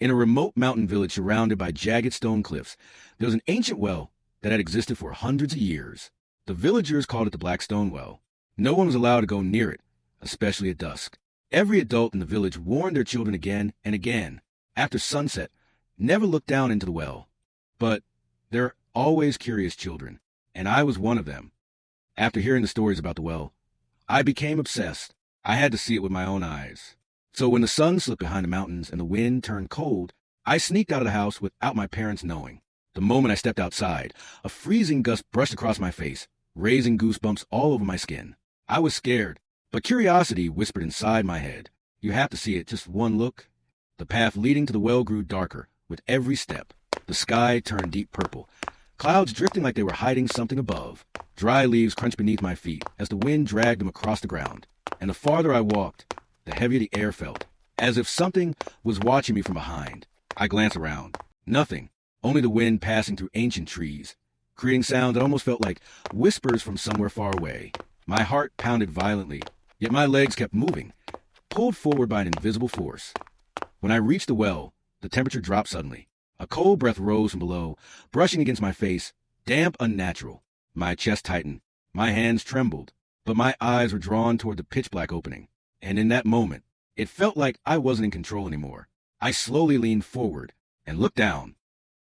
In a remote mountain village surrounded by jagged stone cliffs, there was an ancient well that had existed for hundreds of years. The villagers called it the Black Stone Well. No one was allowed to go near it, especially at dusk. Every adult in the village warned their children again and again, after sunset, never look down into the well. But there are always curious children, and I was one of them. After hearing the stories about the well, I became obsessed. I had to see it with my own eyes. So when the sun slipped behind the mountains and the wind turned cold, I sneaked out of the house without my parents knowing. The moment I stepped outside, a freezing gust brushed across my face, raising goosebumps all over my skin. I was scared, but curiosity whispered inside my head, "You have to see it, just one look." The path leading to the well grew darker with every step. The sky turned deep purple, clouds drifting like they were hiding something above. Dry leaves crunched beneath my feet as the wind dragged them across the ground. And the farther I walked, the heavier the air felt, as if something was watching me from behind. I glanced around. Nothing, only the wind passing through ancient trees, creating sound that almost felt like whispers from somewhere far away. My heart pounded violently, yet my legs kept moving, pulled forward by an invisible force. When I reached the well, the temperature dropped suddenly. A cold breath rose from below, brushing against my face, damp, unnatural. My chest tightened, my hands trembled, but my eyes were drawn toward the pitch-black opening. And in that moment, it felt like I wasn't in control anymore. I slowly leaned forward and looked down.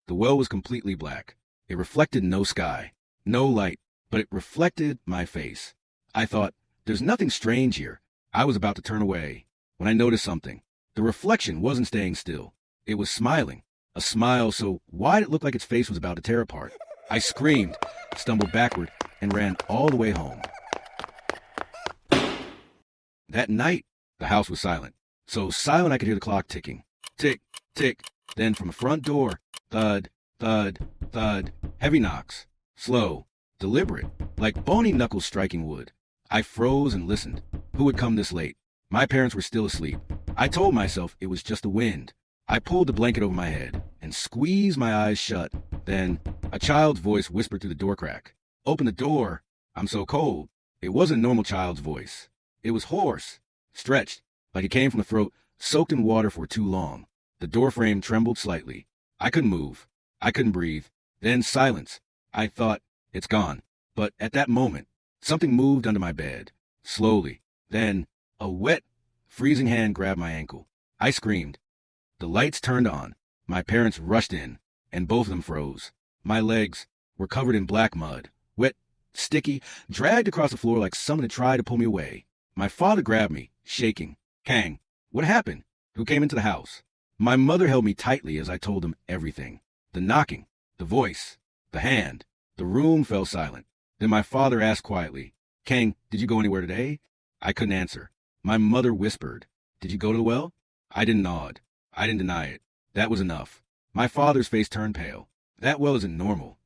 The well was completely black. It reflected no sky, no light, but it reflected my face. I thought, there's nothing strange here. I was about to turn away when I noticed something. The reflection wasn't staying still. It was smiling, a smile so wide it looked like its face was about to tear apart. I screamed, stumbled backward, and ran all the way home. That night, the house was silent. So silent I could hear the clock ticking. Tick, tick. Then from the front door, thud, thud, thud. Heavy knocks. Slow, deliberate, like bony knuckles striking wood. I froze and listened. Who would come this late? My parents were still asleep. I told myself it was just the wind. I pulled the blanket over my head and squeezed my eyes shut. Then a child's voice whispered through the door crack. "Open the door. I'm so cold." It wasn't a normal child's voice. It was hoarse, stretched, like it came from a throat soaked in water for too long. The doorframe trembled slightly. I couldn't move. I couldn't breathe. Then silence. I thought, it's gone. But at that moment, something moved under my bed. Slowly. Then, a wet, freezing hand grabbed my ankle. I screamed. The lights turned on. My parents rushed in, and both of them froze. My legs were covered in black mud, wet, sticky, dragged across the floor like someone had tried to pull me away. My father grabbed me, shaking. "Kang, what happened? Who came into the house?" My mother held me tightly as I told them everything. The knocking, the voice, the hand. The room fell silent. Then my father asked quietly, "Kang, did you go anywhere today?" I couldn't answer. My mother whispered, "Did you go to the well?" I didn't nod. I didn't deny it. That was enough. My father's face turned pale. That well isn't normal.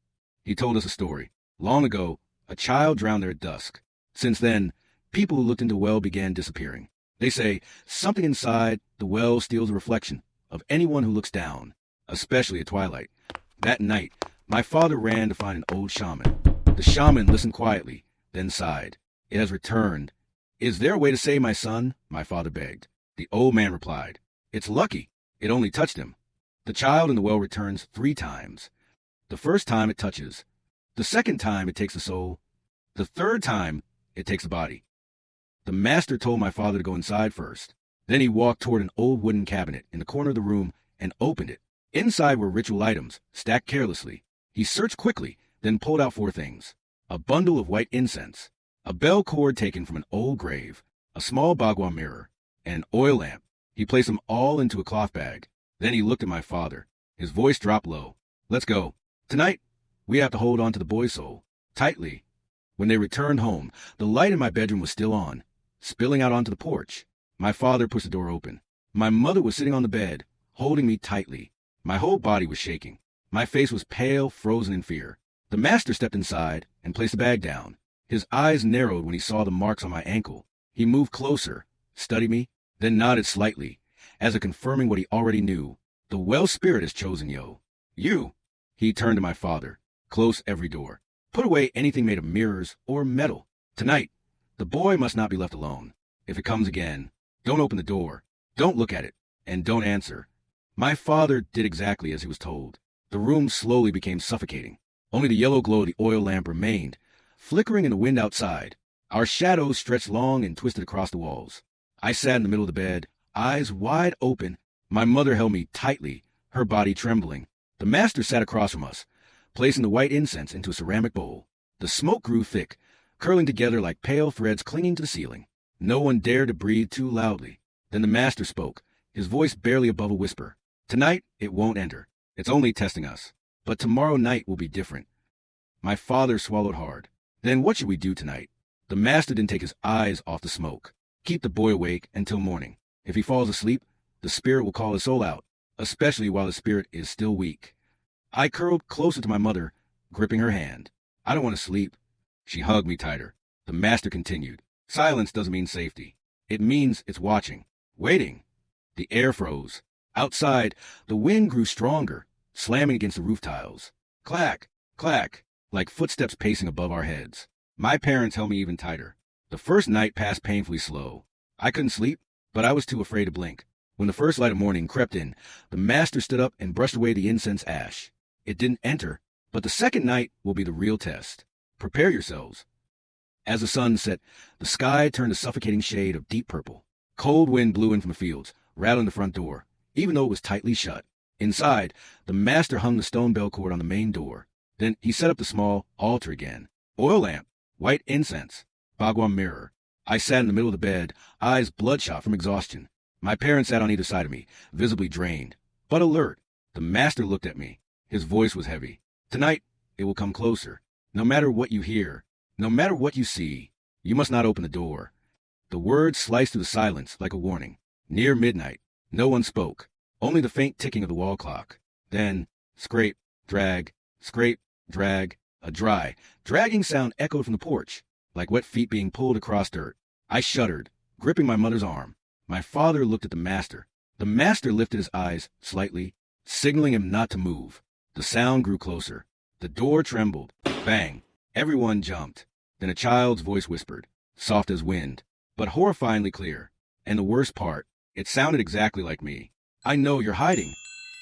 He told us a story. Long ago, a child drowned there at dusk. Since then, people who looked into the well began disappearing. They say something inside the well steals the reflection of anyone who looks down, especially at twilight. That night, my father ran to find an old shaman. The shaman listened quietly, then sighed. "It has returned. Is there a way to save my son?" my father begged. The old man replied, "It's lucky. It only touched him. The child in the well returns 3 times. The first time it touches. The second time it takes the soul. The third time it takes the body." The master told my father to go inside first. Then he walked toward an old wooden cabinet in the corner of the room and opened it. Inside were ritual items, stacked carelessly. He searched quickly, then pulled out 4 things. A bundle of white incense, a bell cord taken from an old grave, a small bagua mirror, and an oil lamp. He placed them all into a cloth bag. Then he looked at my father. His voice dropped low. "Let's go. Tonight, we have to hold on to the boy's soul tightly." When they returned home, the light in my bedroom was still on, spilling out onto the porch. My father pushed the door open. My mother was sitting on the bed, holding me tightly. My whole body was shaking. My face was pale, frozen in fear. The master stepped inside and placed the bag down. His eyes narrowed when he saw the marks on my ankle. He moved closer, studied me, then nodded slightly, as if confirming what he already knew. "The well spirit has chosen you. You." He turned to my father. "Close every door. Put away anything made of mirrors or metal. Tonight, the boy must not be left alone. If it comes again, don't open the door. Don't look at it. And don't answer." My father did exactly as he was told. The room slowly became suffocating. Only the yellow glow of the oil lamp remained, flickering in the wind outside. Our shadows stretched long and twisted across the walls. I sat in the middle of the bed, eyes wide open. My mother held me tightly, her body trembling. The master sat across from us, placing the white incense into a ceramic bowl. The smoke grew thick, curling together like pale threads clinging to the ceiling. No one dared to breathe too loudly. Then the master spoke, his voice barely above a whisper. Tonight, it won't enter. It's only testing us. But tomorrow night will be different. My father swallowed hard. Then what should we do tonight? The master didn't take his eyes off the smoke. Keep the boy awake until morning. If he falls asleep, the spirit will call his soul out, especially while the spirit is still weak. I curled closer to my mother, gripping her hand. I don't want to sleep. She hugged me tighter. The master continued. Silence doesn't mean safety. It means it's watching, waiting. The air froze. Outside, the wind grew stronger, slamming against the roof tiles. Clack, clack, like footsteps pacing above our heads. My parents held me even tighter. The first night passed painfully slow. I couldn't sleep, but I was too afraid to blink. When the first light of morning crept in, the master stood up and brushed away the incense ash. It didn't enter, but the second night will be the real test. Prepare yourselves. As the sun set, the sky turned a suffocating shade of deep purple. Cold wind blew in from the fields, rattling the front door, even though it was tightly shut. Inside, the master hung the stone bell cord on the main door. Then he set up the small altar again. Oil lamp, white incense, bagua mirror. I sat in the middle of the bed, eyes bloodshot from exhaustion. My parents sat on either side of me, visibly drained, but alert. The master looked at me. His voice was heavy. Tonight, it will come closer. No matter what you hear, no matter what you see, you must not open the door. The words sliced through the silence like a warning. Near midnight, no one spoke, only the faint ticking of the wall clock. Then, scrape, drag, a dry, dragging sound echoed from the porch, like wet feet being pulled across dirt. I shuddered, gripping my mother's arm. My father looked at the master. The master lifted his eyes slightly, signaling him not to move. The sound grew closer. The door trembled. Bang! Everyone jumped. Then a child's voice whispered, soft as wind, but horrifyingly clear. And the worst part, it sounded exactly like me. I know you're hiding.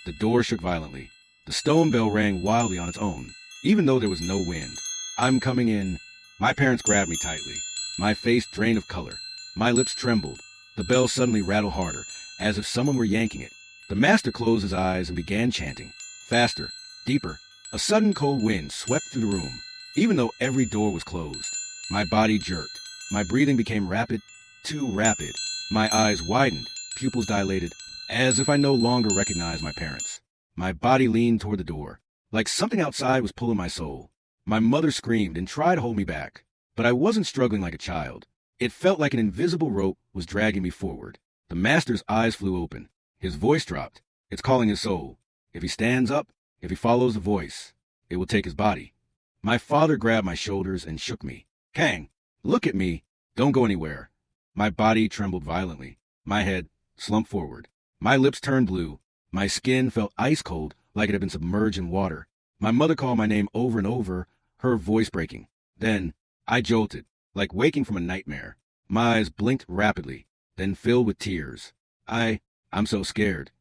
The door shook violently. The stone bell rang wildly on its own, even though there was no wind. I'm coming in. My parents grabbed me tightly. My face drained of color. My lips trembled. The bell suddenly rattled harder, as if someone were yanking it. The master closed his eyes and began chanting. Faster, deeper. A sudden cold wind swept through the room, even though every door was closed. My body jerked. My breathing became rapid, too rapid. My eyes widened, pupils dilated, as if I no longer recognized my parents. My body leaned toward the door, like something outside was pulling my soul. My mother screamed and tried to hold me back, but I wasn't struggling like a child. It felt like an invisible rope was dragging me forward. The master's eyes flew open. His voice dropped. It's calling his soul. If he stands up, if he follows the voice, it will take his body. My father grabbed my shoulders and shook me. Kang, look at me. Don't go anywhere. My body trembled violently. My head slumped forward. My lips turned blue. My skin felt ice cold, like it had been submerged in water. My mother called my name over and over, her voice breaking. Then I jolted, like waking from a nightmare. My eyes blinked rapidly, then filled with tears. I'm so scared.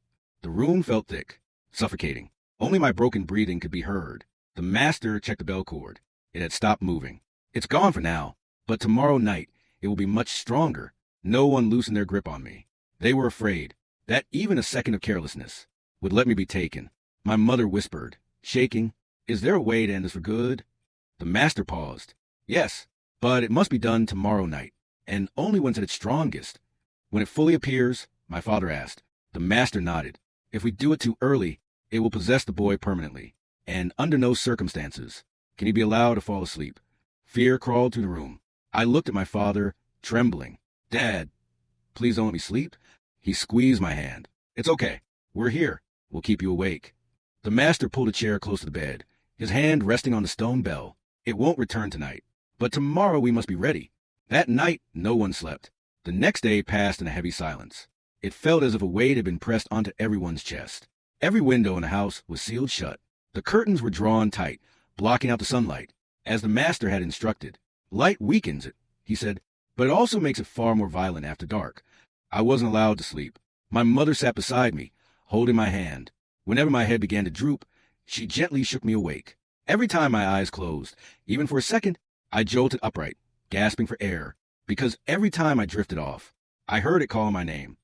The room felt thick, suffocating. Only my broken breathing could be heard. The master checked the bell cord. It had stopped moving. It's gone for now, but tomorrow night it will be much stronger. No one loosened their grip on me. They were afraid that even a second of carelessness would let me be taken. My mother whispered, shaking, "Is there a way to end this for good?" The master paused. "Yes, but it must be done tomorrow night, and only when it's at its strongest." "When it fully appears?" my father asked. The master nodded. "If we do it too early, it will possess the boy permanently, and under no circumstances can he be allowed to fall asleep." Fear crawled through the room. I looked at my father, trembling. "Dad, please don't let me sleep." He squeezed my hand. "It's okay. We're here. We'll keep you awake." The master pulled a chair close to the bed, his hand resting on the stone bell. "It won't return tonight, but tomorrow we must be ready." That night, no one slept. The next day passed in a heavy silence. It felt as if a weight had been pressed onto everyone's chest. Every window in the house was sealed shut. The curtains were drawn tight, blocking out the sunlight, as the master had instructed. "Light weakens it," he said, "but it also makes it far more violent after dark." I wasn't allowed to sleep. My mother sat beside me, holding my hand. Whenever my head began to droop, she gently shook me awake. Every time my eyes closed, even for a second, I jolted upright, gasping for air, because every time I drifted off, I heard it calling my name.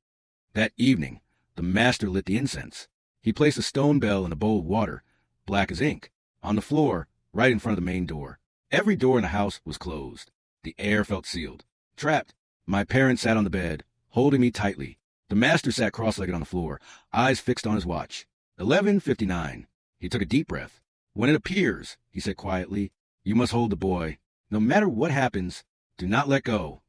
That evening, the master lit the incense. He placed a stone bell in a bowl of water, black as ink, on the floor, right in front of the main door. Every door in the house was closed. The air felt sealed. Trapped, my parents sat on the bed, holding me tightly. The master sat cross-legged on the floor, eyes fixed on his watch. 11:59. He took a deep breath. When it appears, he said quietly, you must hold the boy. No matter what happens, do not let go.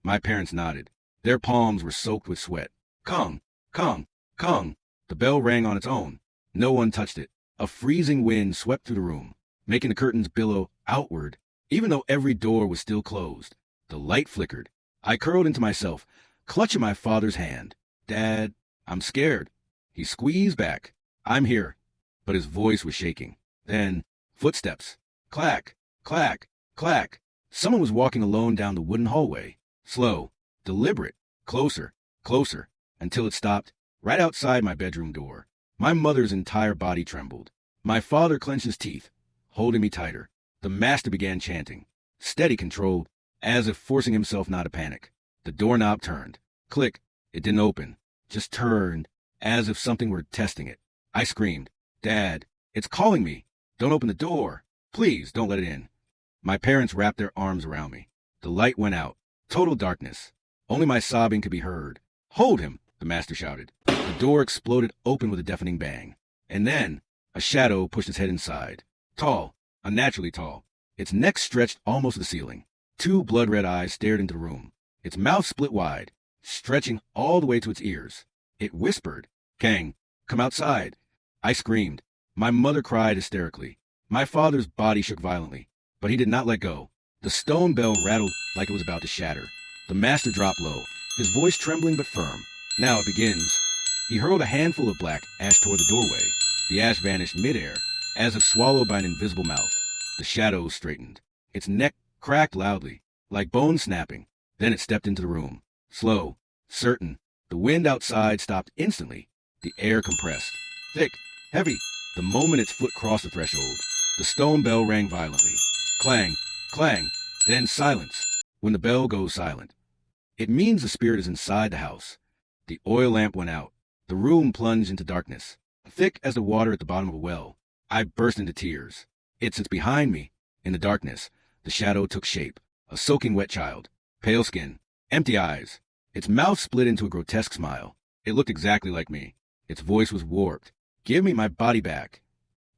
My parents nodded. Their palms were soaked with sweat. Kung, kung, kung. The bell rang on its own. No one touched it. A freezing wind swept through the room, making the curtains billow outward, even though every door was still closed. The light flickered. I curled into myself, clutching my father's hand. Dad, I'm scared. He squeezed back. I'm here. But his voice was shaking. Then, footsteps. Clack, clack, clack. Someone was walking alone down the wooden hallway. Slow, deliberate, closer, closer, until it stopped right outside my bedroom door. My mother's entire body trembled. My father clenched his teeth, holding me tighter. The master began chanting, steady, controlled, as if forcing himself not to panic. The doorknob turned. Click. It didn't open, just turned, as if something were testing it. I screamed, Dad, it's calling me. Don't open the door. Please don't let it in. My parents wrapped their arms around me. The light went out. Total darkness. Only my sobbing could be heard. Hold him, the master shouted. The door exploded open with a deafening bang. And then, a shadow pushed its head inside. Tall, unnaturally tall. Its neck stretched almost to the ceiling. 2 blood-red eyes stared into the room. Its mouth split wide, stretching all the way to its ears. It whispered, Kang, come outside. I screamed. My mother cried hysterically. My father's body shook violently, but he did not let go. The stone bell rattled like it was about to shatter. The master dropped low, his voice trembling but firm. Now it begins. He hurled a handful of black ash toward the doorway. The ash vanished midair, as if swallowed by an invisible mouth. The shadows straightened. Its neck cracked loudly, like bones snapping. Then it stepped into the room. Slow, certain. The wind outside stopped instantly. The air compressed. Thick, heavy. The moment its foot crossed the threshold, the stone bell rang violently. Clang, clang, then silence. When the bell goes silent, it means the spirit is inside the house. The oil lamp went out. The room plunged into darkness, thick as the water at the bottom of a well. I burst into tears. It sits behind me. In the darkness, the shadow took shape. A soaking wet child. Pale skin. Empty eyes. Its mouth split into a grotesque smile. It looked exactly like me. Its voice was warped. Give me my body back.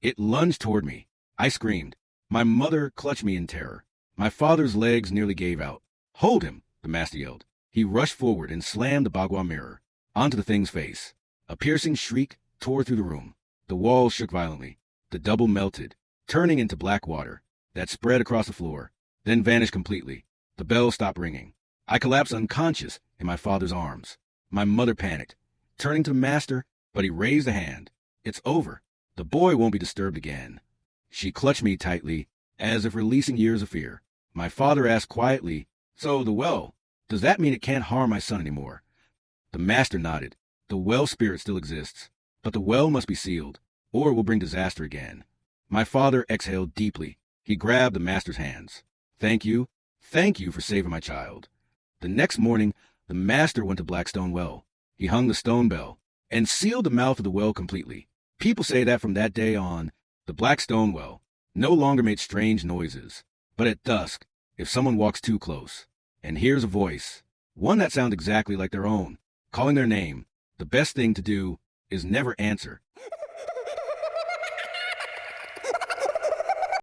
It lunged toward me. I screamed. My mother clutched me in terror. My father's legs nearly gave out. Hold him, the master yelled. He rushed forward and slammed the bagua mirror onto the thing's face. A piercing shriek tore through the room. The walls shook violently. The double melted, turning into black water that spread across the floor, then vanished completely. The bell stopped ringing. I collapsed unconscious in my father's arms. My mother panicked, turning to the master, but he raised a hand. It's over. The boy won't be disturbed again. She clutched me tightly, as if releasing years of fear. My father asked quietly, So the well, does that mean it can't harm my son anymore? The master nodded. The well spirit still exists, but the well must be sealed, or it will bring disaster again. My father exhaled deeply. He grabbed the master's hands. Thank you for saving my child. The next morning, the master went to Blackstone Well. He hung the stone bell and sealed the mouth of the well completely. People say that from that day on, the Blackstone Well no longer made strange noises. But at dusk, if someone walks too close and hears a voice, one that sounds exactly like their own, calling their name, the best thing to do is never answer.